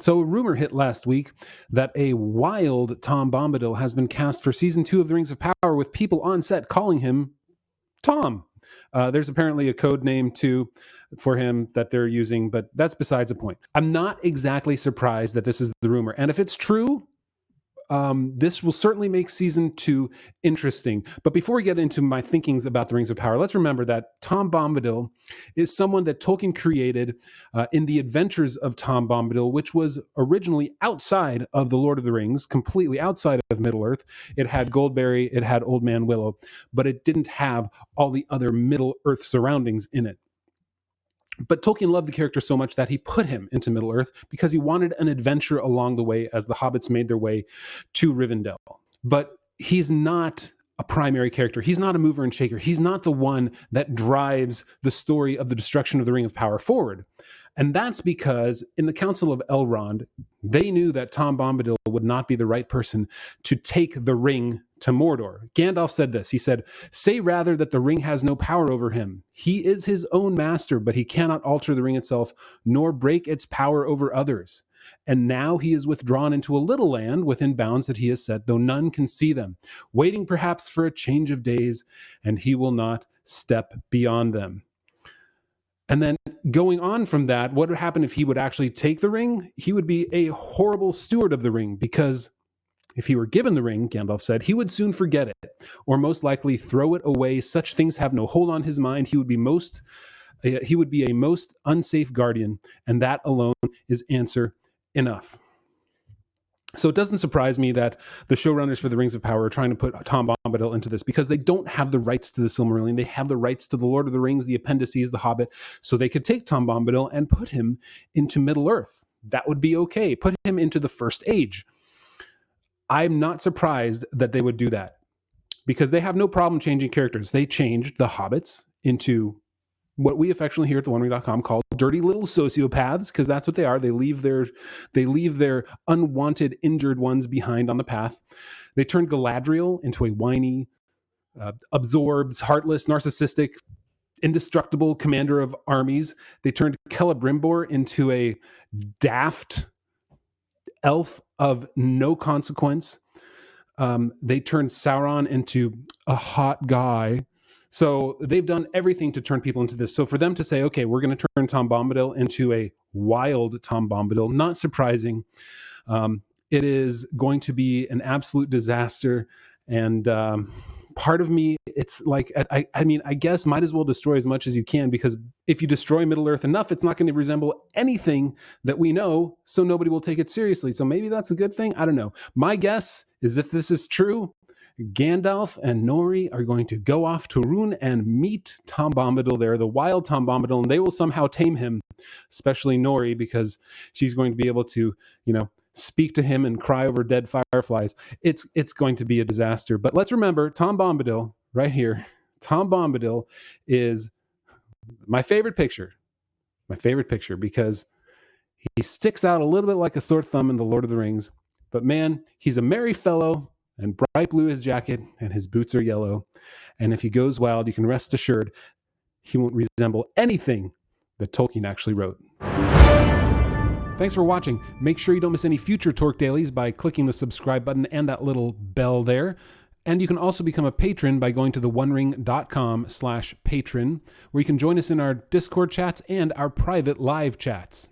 So a rumor hit last week that a wild Tom Bombadil has been cast for season 2 of The Rings of Power, with people on set calling him Tom. There's apparently a code name too for him that they're using, but that's besides the point. I'm not exactly surprised that this is the rumor. And if it's true, this will certainly make season 2 interesting. But before we get into my thinkings about the Rings of Power, let's remember that Tom Bombadil is someone that Tolkien created in the Adventures of Tom Bombadil, which was originally outside of the Lord of the Rings, completely outside of Middle-earth. It had Goldberry, it had Old Man Willow, but it didn't have all the other Middle-earth surroundings in it. But Tolkien loved the character so much that he put him into Middle-earth because he wanted an adventure along the way as the hobbits made their way to Rivendell. But he's not a primary character. He's not a mover and shaker. He's not the one that drives the story of the destruction of the Ring of Power forward. And that's because in the Council of Elrond, they knew that Tom Bombadil would not be the right person to take the ring to Mordor. Gandalf said this. He said, "Say rather that the ring has no power over him. He is his own master, but he cannot alter the ring itself, nor break its power over others. And now he is withdrawn into a little land within bounds that he has set, though none can see them, waiting perhaps for a change of days, and he will not step beyond them." And then going on from that, what would happen if he would actually take the ring? He would be a horrible steward of the ring, because if he were given the ring, Gandalf said, he would soon forget it, or most likely throw it away. Such things have no hold on his mind. He would be a most unsafe guardian, and that alone is answer enough. So it doesn't surprise me that the showrunners for the Rings of Power are trying to put Tom Bombadil into this, because they don't have the rights to the Silmarillion. They have the rights to the Lord of the Rings, the appendices, the Hobbit, so they could take Tom Bombadil and put him into Middle-earth. That would be okay. Put him into the First Age. I'm not surprised that they would do that, because they have no problem changing characters. They changed the hobbits into what we affectionately here at theonering.com call dirty little sociopaths, because that's what they are. They leave their unwanted, injured ones behind on the path. They turned Galadriel into a whiny, absorbed, heartless, narcissistic, indestructible commander of armies. They turned Celebrimbor into a daft elf of no consequence. They turned Sauron into a hot guy. So they've done everything to turn people into this. So for them to say, okay, we're going to turn Tom Bombadil into a wild Tom Bombadil, not surprising. It is going to be an absolute disaster. And part of me, it's like, I mean, I guess might as well destroy as much as you can, because if you destroy Middle-earth enough, it's not going to resemble anything that we know, so nobody will take it seriously. So maybe that's a good thing. I don't know. My guess is, if this is true, Gandalf and Nori are going to go off to Rhûn and meet Tom Bombadil there, the wild Tom Bombadil, and they will somehow tame him, especially Nori, because she's going to be able to, speak to him and cry over dead fireflies. It's going to be a disaster. But let's remember, Tom Bombadil, right here, Tom Bombadil is my favorite picture, because he sticks out a little bit like a sore thumb in The Lord of the Rings. But man, he's a merry fellow, and bright blue his jacket, and his boots are yellow. And if he goes wild, you can rest assured he won't resemble anything that Tolkien actually wrote. Thanks for watching. Make sure you don't miss any future Torque Dailies by clicking the subscribe button and that little bell there. And you can also become a patron by going to theonering.com/patron, where you can join us in our Discord chats and our private live chats.